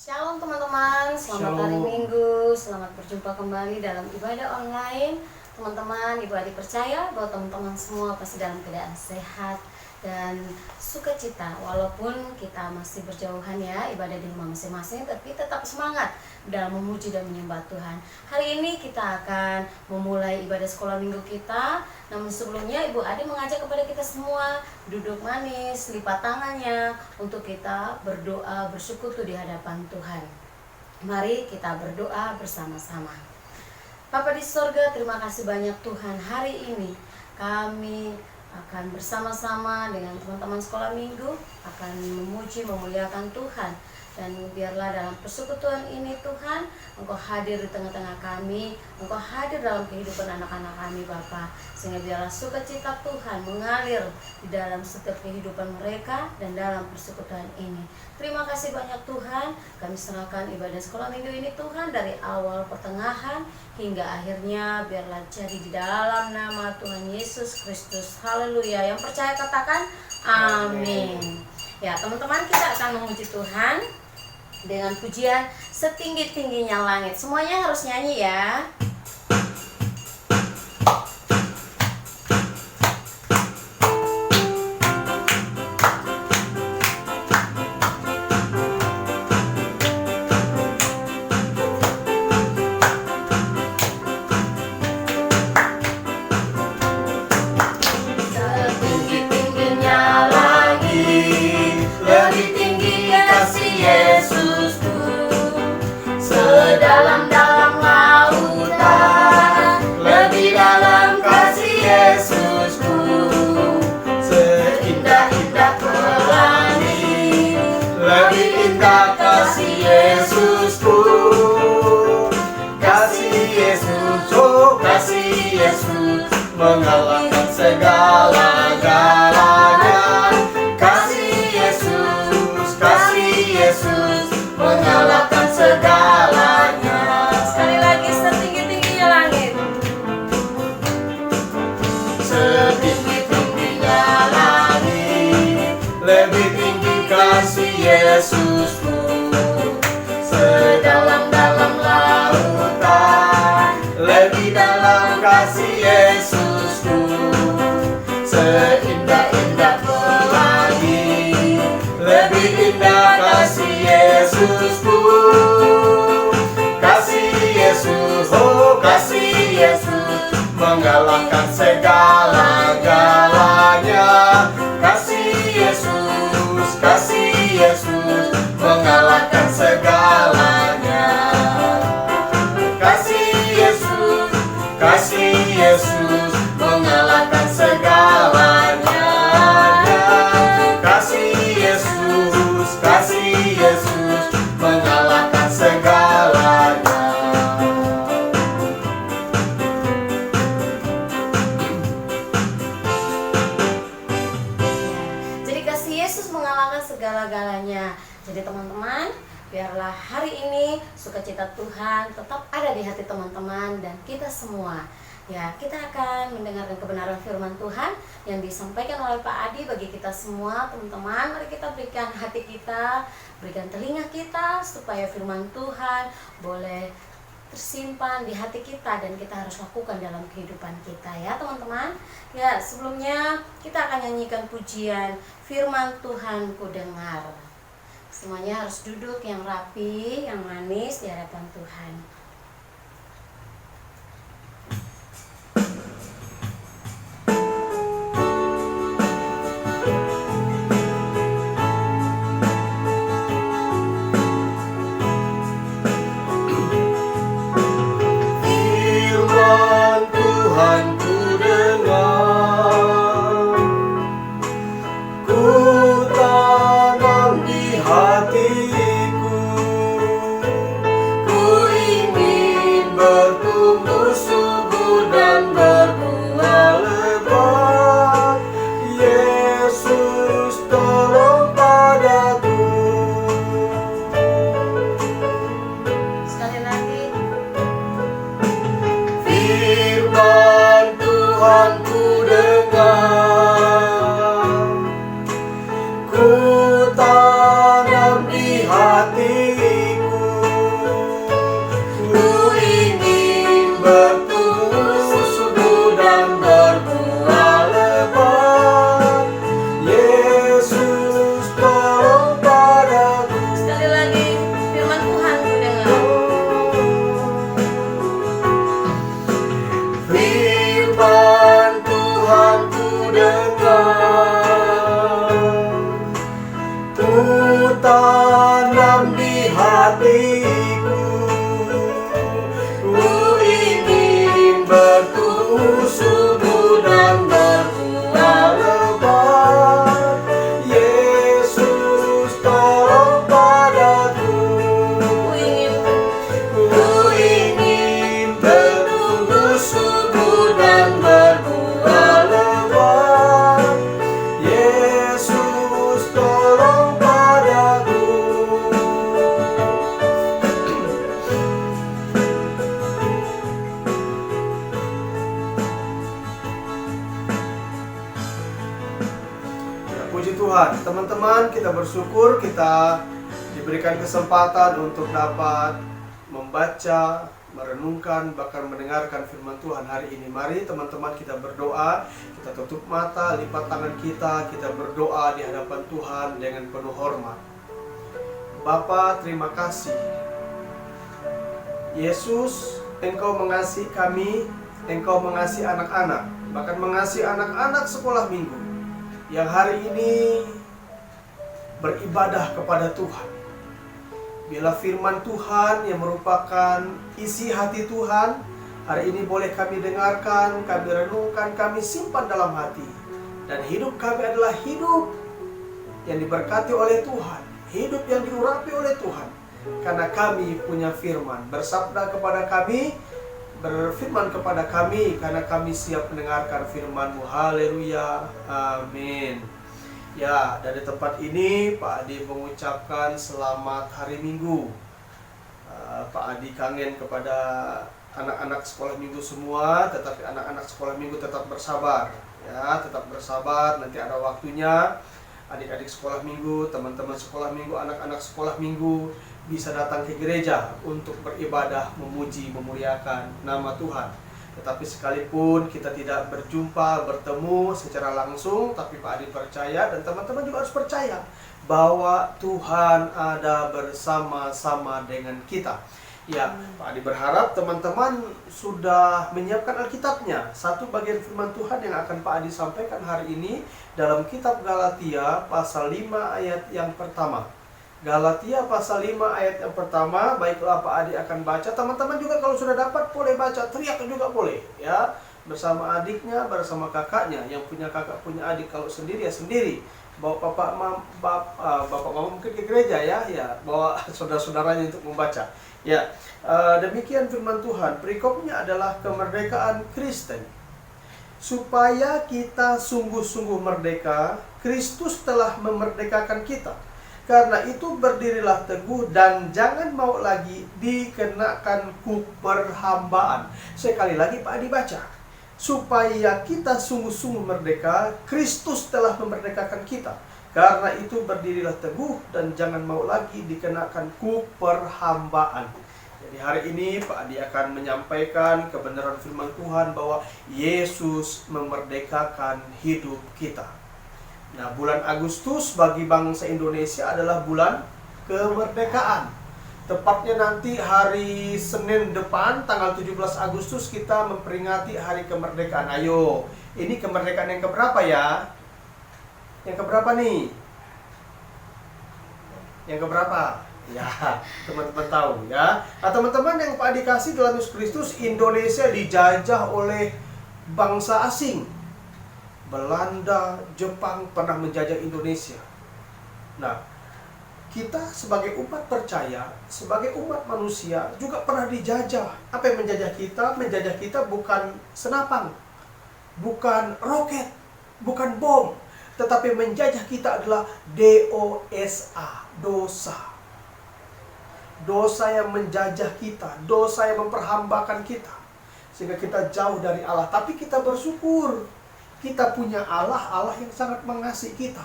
Shalom teman-teman, selamat hari Minggu, selamat berjumpa kembali dalam ibadah online. Teman-teman, Ibu Adi percaya bahwa teman-teman semua pasti dalam keadaan sehat dan sukacita. Walaupun kita masih berjauhan ya, ibadah di rumah masing-masing, tapi tetap semangat dalam memuji dan menyembah Tuhan. Hari ini kita akan memulai ibadah sekolah minggu kita. Namun sebelumnya Ibu Adi mengajak kepada kita semua duduk manis, lipat tangannya untuk kita berdoa bersekutu di hadapan Tuhan. Mari kita berdoa bersama-sama. Bapa di sorga, terima kasih banyak Tuhan. Hari ini kami akan bersama-sama dengan teman-teman sekolah minggu akan memuji, memuliakan Tuhan. Dan biarlah dalam persekutuan ini Tuhan, Engkau hadir di tengah-tengah kami, Engkau hadir dalam kehidupan anak-anak kami Bapa. Sehingga biarlah sukacita Tuhan mengalir di dalam setiap kehidupan mereka dan dalam persekutuan ini. Terima kasih banyak Tuhan, kami serahkan ibadah sekolah minggu ini Tuhan dari awal pertengahan hingga akhirnya, biarlah jadi di dalam nama Tuhan Yesus Kristus. Haleluya. Yang percaya katakan amin. Ya teman-teman, kita akan memuji Tuhan dengan pujian setinggi-tingginya langit. Semuanya harus nyanyi ya. Dalam-dalam lautan, lebih dalam kasih Yesusku, seindah-indah pelangi, lebih indah kasih Yesusku. Kasih Yesus, oh kasih Yesus, mengalahkan segala-galanya. Kasih Yesus, mengalahkan segalanya. Sekali lagi, setinggi-tingginya langit, setinggi-tingginya langit, lebih tinggi kasih Yesusku. Sedalam-dalam lautan, lebih dalam kasih Yesusku. Seindah-indah pelangi, lebih indah kasih Yesusku. Kasih Yesus, oh kasih Yesus, mengalahkan segala-galanya. Kasih Yesus, mengalahkan segalanya. Kasih Yesus, mengalahkan segalanya. Kasih Yesus, mengalahkan segalanya. Jadi kasih Yesus mengalahkan segala-galanya. Jadi teman-teman, biarlah hari ini sukacita Tuhan tetap ada di hati teman-teman dan kita semua. Ya, kita akan mendengarkan kebenaran firman Tuhan yang disampaikan oleh Pak Adi bagi kita semua, teman-teman. Mari kita berikan hati kita, berikan telinga kita supaya firman Tuhan boleh tersimpan di hati kita dan kita harus lakukan dalam kehidupan kita ya teman-teman. Ya, sebelumnya kita akan nyanyikan pujian Firman Tuhan Ku Dengar. Semuanya harus duduk yang rapi, yang manis di hadapan Tuhan. Firman Tuhan ku dengar, ku tanam di hatiku, ku ingin bertumbuh subur dan berbuah lebat. Yesus tolong padaku. Sekali lagi. Firman Tuhan ku dengar, ku tanam di hatiku, Tuhan. Teman-teman, kita bersyukur kita diberikan kesempatan untuk dapat membaca, merenungkan, bahkan mendengarkan firman Tuhan hari ini. Mari teman-teman kita berdoa, kita tutup mata, lipat tangan kita berdoa di hadapan Tuhan dengan penuh hormat. Bapa, terima kasih. Yesus, Engkau mengasihi kami, Engkau mengasihi anak-anak, bahkan mengasihi anak-anak sekolah minggu yang hari ini beribadah kepada Tuhan. Bila firman Tuhan yang merupakan isi hati Tuhan, hari ini boleh kami dengarkan, kami renungkan, kami simpan dalam hati. Dan hidup kami adalah hidup yang diberkati oleh Tuhan, hidup yang diurapi oleh Tuhan. Karena kami punya firman, bersabda kepada kami, berfirman kepada kami, karena kami siap mendengarkan firman-Mu. Haleluya, amin. Ya, dari tempat ini Pak Adi mengucapkan selamat hari Minggu. Pak Adi kangen kepada anak-anak sekolah minggu semua, tetapi anak-anak sekolah minggu tetap bersabar. Ya, tetap bersabar, nanti ada waktunya. Adik-adik sekolah minggu, teman-teman sekolah minggu, anak-anak sekolah minggu bisa datang ke gereja untuk beribadah, memuji, memuliakan nama Tuhan. Tetapi sekalipun kita tidak berjumpa, bertemu secara langsung, tapi Pak Adi percaya dan teman-teman juga harus percaya bahwa Tuhan ada bersama-sama dengan kita. Ya, Pak Adi berharap teman-teman sudah menyiapkan Alkitabnya. Satu bagian firman Tuhan yang akan Pak Adi sampaikan hari ini dalam kitab Galatia pasal 5 ayat yang pertama. Galatia pasal 5 ayat yang pertama. Baiklah, Pak Adi akan baca. Teman-teman juga kalau sudah dapat boleh baca, teriak juga boleh ya. Bersama adiknya, bersama kakaknya. Yang punya kakak punya adik, kalau sendiri ya sendiri. Bawa bapak mama mungkin ke gereja ya, bawa saudara-saudaranya untuk membaca. Ya, demikian firman Tuhan. Perikopnya adalah kemerdekaan Kristen. Supaya kita sungguh-sungguh merdeka, Kristus telah memerdekakan kita. Karena itu berdirilah teguh dan jangan mau lagi dikenakan kuk perhambaan. Sekali lagi Pak Adi baca. Supaya kita sungguh-sungguh merdeka, Kristus telah memerdekakan kita. Karena itu berdirilah teguh dan jangan mau lagi dikenakan kuk perhambaan. Jadi hari ini Pak Adi akan menyampaikan kebenaran firman Tuhan bahwa Yesus memerdekakan hidup kita. Nah, bulan Agustus bagi bangsa Indonesia adalah bulan kemerdekaan. Tepatnya nanti hari Senin depan, tanggal 17 Agustus kita memperingati hari kemerdekaan. Ayo, ini kemerdekaan yang keberapa ya? Yang keberapa nih? Yang keberapa? Ya, teman-teman tahu ya. Nah, teman-teman yang Pak Adi kasih dalam Yesus Kristus, Indonesia dijajah oleh bangsa asing. Belanda, Jepang pernah menjajah Indonesia. Nah, kita sebagai umat percaya, sebagai umat manusia juga pernah dijajah. Apa yang menjajah kita? Menjajah kita bukan senapang, bukan roket, bukan bom, tetapi menjajah kita adalah dosa, dosa. Dosa yang menjajah kita, dosa yang memperhambakan kita, sehingga kita jauh dari Allah. Tapi kita bersyukur, kita punya Allah yang sangat mengasihi kita.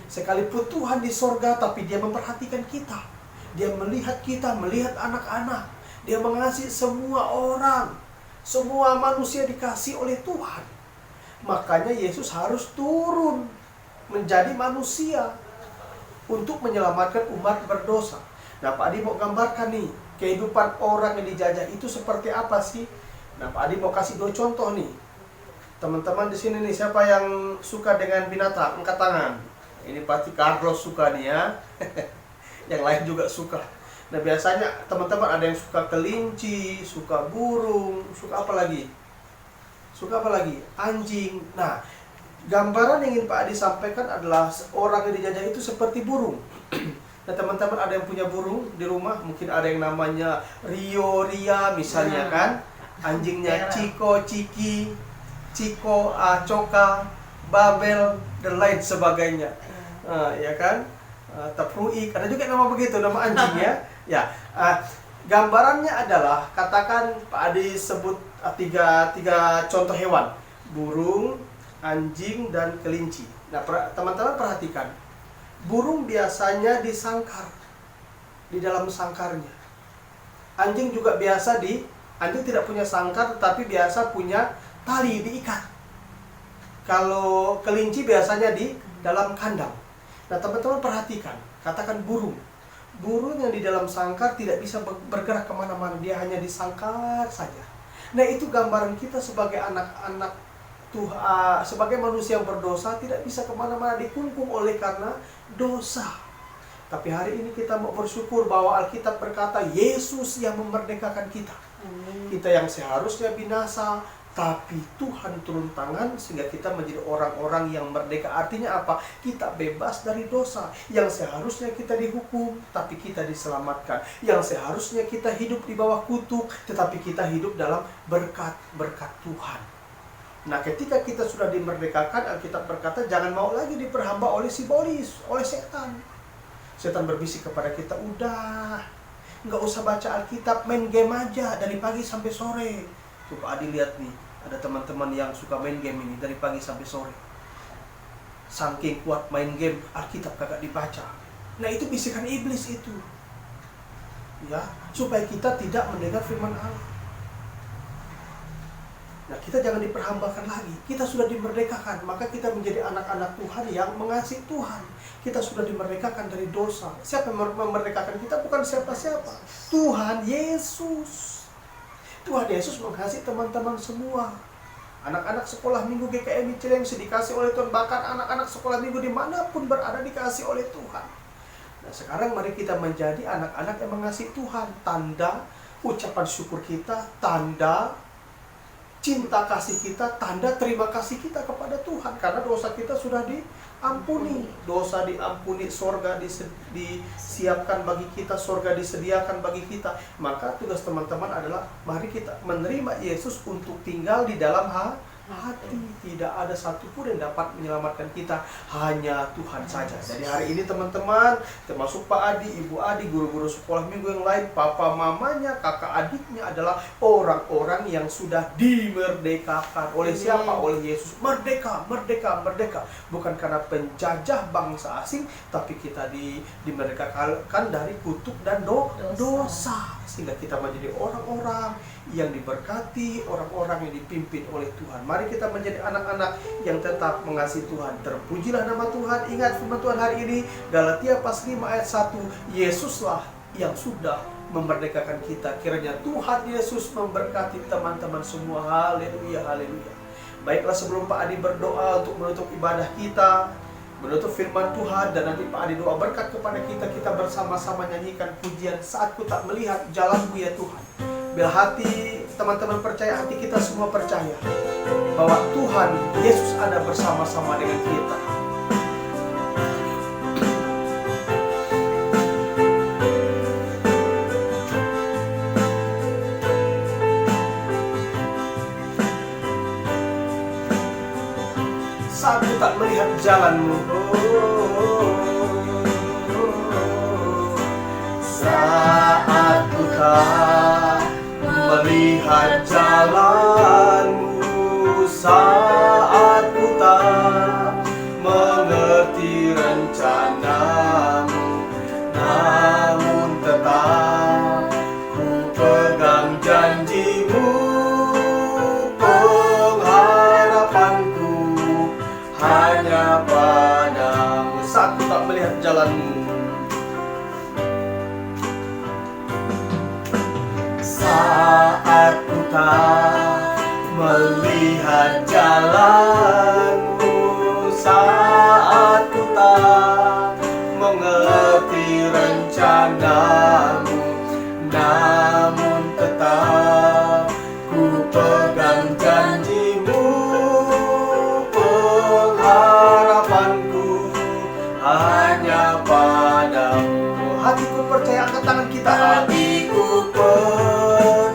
Sekalipun Tuhan di sorga, tapi Dia memperhatikan kita. Dia melihat kita, melihat anak-anak. Dia mengasihi semua orang. Semua manusia dikasih oleh Tuhan. Makanya Yesus harus turun menjadi manusia untuk menyelamatkan umat berdosa. Nah, Pak Adi mau gambarkan nih, kehidupan orang yang dijajah itu seperti apa sih? Nah, Pak Adi mau kasih 2 contoh nih. Teman-teman di sini nih, siapa yang suka dengan binatang? Angkat tangan. Ini pasti Carlos suka nih ya. Yang lain juga suka. Nah, biasanya teman-teman ada yang suka kelinci, suka burung, suka apa lagi? Suka apa lagi? Anjing. Nah, gambaran yang ingin Pak Adi sampaikan adalah orang yang dijajah itu seperti burung. Nah, teman-teman ada yang punya burung di rumah, mungkin ada yang namanya Rio, Ria misalnya kan. Anjingnya Ciko, Ciki, Ciko, Coka, Babel, dan lain sebagainya. Ya kan? Tepruik, ada juga nama begitu, nama anjing ya. Ya, gambarannya adalah, katakan Pak Adi sebut tiga contoh hewan. Burung, anjing, dan kelinci. Nah, teman-teman perhatikan, burung biasanya disangkar di dalam sangkarnya. Anjing juga biasa anjing tidak punya sangkar, tetapi biasa punya tali diikat. Kalau kelinci biasanya di dalam kandang. Nah, teman-teman perhatikan, katakan burung. Burung yang di dalam sangkar tidak bisa bergerak kemana-mana, dia hanya disangkar saja. Nah, itu gambaran kita sebagai anak-anak Tuhan, sebagai manusia yang berdosa, tidak bisa kemana-mana, dikungkung oleh karena dosa. Tapi hari ini kita mau bersyukur bahwa Alkitab berkata Yesus yang memerdekakan kita. Amin. Kita yang seharusnya binasa, tapi Tuhan turun tangan sehingga kita menjadi orang-orang yang merdeka. Artinya apa? Kita bebas dari dosa. Yang seharusnya kita dihukum, tapi kita diselamatkan. Yang seharusnya kita hidup di bawah kutuk, tetapi kita hidup dalam berkat-berkat Tuhan. Nah, ketika kita sudah dimerdekakan, Alkitab berkata jangan mau lagi diperhamba oleh si iblis, oleh setan. Setan berbisik kepada kita, udah, nggak usah baca Alkitab, main game aja dari pagi sampai sore. Coba Adi lihat nih, ada teman-teman yang suka main game ini dari pagi sampai sore. Saking kuat main game, Alkitab kagak dibaca. Nah, itu bisikan iblis itu. Ya, supaya kita tidak mendengar firman Allah. Nah, kita jangan diperhambakan lagi. Kita sudah dimerdekakan, maka kita menjadi anak-anak Tuhan yang mengasihi Tuhan. Kita sudah dimerdekakan dari dosa. Siapa yang memerdekakan kita? Bukan siapa-siapa. Tuhan Yesus. Tuhan Yesus mengasihi teman-teman semua. Anak-anak sekolah minggu GKM Cilengsi dikasih oleh Tuhan. Bahkan anak-anak sekolah minggu dimanapun berada dikasih oleh Tuhan. Nah, sekarang mari kita menjadi anak-anak yang mengasihi Tuhan. Tanda ucapan syukur kita, tanda cinta kasih kita, tanda terima kasih kita kepada Tuhan. Karena dosa kita sudah diampuni. Dosa diampuni, sorga disiapkan bagi kita, sorga disediakan bagi kita. Maka tugas teman-teman adalah mari kita menerima Yesus untuk tinggal di dalam hati. Tidak ada satupun yang dapat menyelamatkan kita, hanya Tuhan saja. Jadi hari ini teman-teman, termasuk Pak Adi, Ibu Adi, guru-guru sekolah minggu yang lain, papa mamanya, kakak adiknya adalah orang-orang yang sudah dimerdekakan. Oleh siapa? Oleh Yesus. Merdeka, merdeka, merdeka. Bukan karena penjajah bangsa asing, tapi kita dimerdekakan dari kutuk dan dosa. Sehingga kita menjadi orang-orang yang diberkati, orang-orang yang dipimpin oleh Tuhan. Mari kita menjadi anak-anak yang tetap mengasihi Tuhan. Terpujilah nama Tuhan. Ingat firman Tuhan hari ini, Galatia pasal 5 ayat 1, Yesuslah yang sudah memerdekakan kita. Kiranya Tuhan Yesus memberkati teman-teman semua. Haleluya, haleluya. Baiklah, sebelum Pak Adi berdoa untuk menutup ibadah kita, menutup firman Tuhan, dan nanti Pak Adi doa berkat kepada kita, kita bersama-sama nyanyikan pujian Saat Ku Tak Melihat Jalan-Mu Ya Tuhan. Bila hati teman-teman percaya, hati kita semua percaya bahwa Tuhan Yesus ada bersama-sama dengan kita. Saat ku tak melihat jalanmu, saat ku tak melihat jalanmu, saat ku tak mengerti rencanamu, namun tetap ku pegang janjimu. Pengharapanku hanya padamu. Saat ku tak melihat jalanmu, saat ku tak melihat jalanmu, saat ku tak mengerti rencanamu, namun tetap ku pegang janjimu. Pengharapanku hanya padamu. Hatiku percaya, angkat tangan kita. Hatiku percaya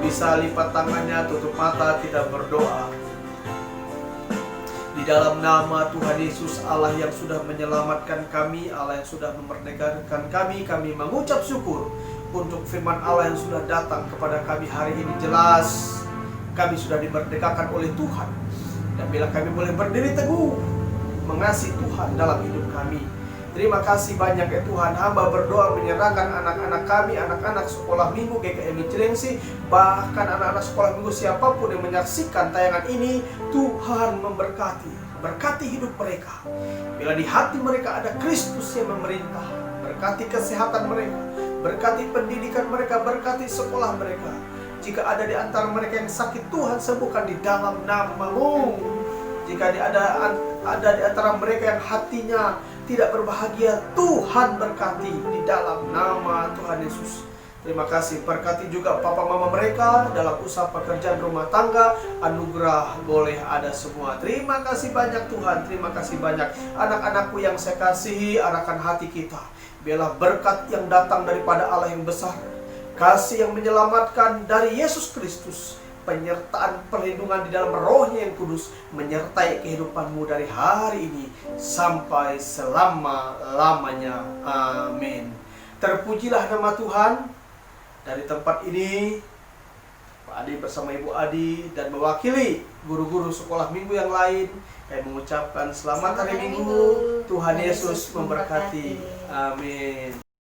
bisa lipat tangannya, tutup mata, kita berdoa. Di dalam nama Tuhan Yesus, Allah yang sudah menyelamatkan kami, Allah yang sudah memerdekakan kami mengucap syukur untuk firman Allah yang sudah datang kepada kami hari ini. Jelas kami sudah dimerdekakan oleh Tuhan, dan bila kami boleh berdiri teguh mengasihi Tuhan dalam hidup kami. Terima kasih banyak ya Tuhan. Hamba berdoa menyerahkan anak-anak kami, anak-anak sekolah minggu GKMI Cilengsi, bahkan anak-anak sekolah minggu siapapun yang menyaksikan tayangan ini. Tuhan berkati hidup mereka. Bila di hati mereka ada Kristus yang memerintah, berkati kesehatan mereka, berkati pendidikan mereka, berkati sekolah mereka. Jika ada di antara mereka yang sakit, Tuhan sembuhkan di dalam nama-Mu. Jika ada di antara mereka yang hatinya tidak berbahagia, Tuhan berkati di dalam nama Tuhan Yesus. Terima kasih, berkati juga papa mama mereka dalam usaha pekerjaan rumah tangga, anugerah boleh ada semua. Terima kasih banyak Tuhan, terima kasih banyak. Anak-anakku yang saya kasihi, arahkan hati kita. Biarlah berkat yang datang daripada Allah yang besar, kasih yang menyelamatkan dari Yesus Kristus, penyertaan perlindungan di dalam Roh-Nya yang kudus menyertai kehidupanmu dari hari ini sampai selama-lamanya. Amin. Terpujilah nama Tuhan. Dari tempat ini Pak Adi bersama Ibu Adi dan mewakili guru-guru sekolah minggu yang lain, kami mengucapkan selamat hari Minggu. Tuhan Yesus memberkati. Amin.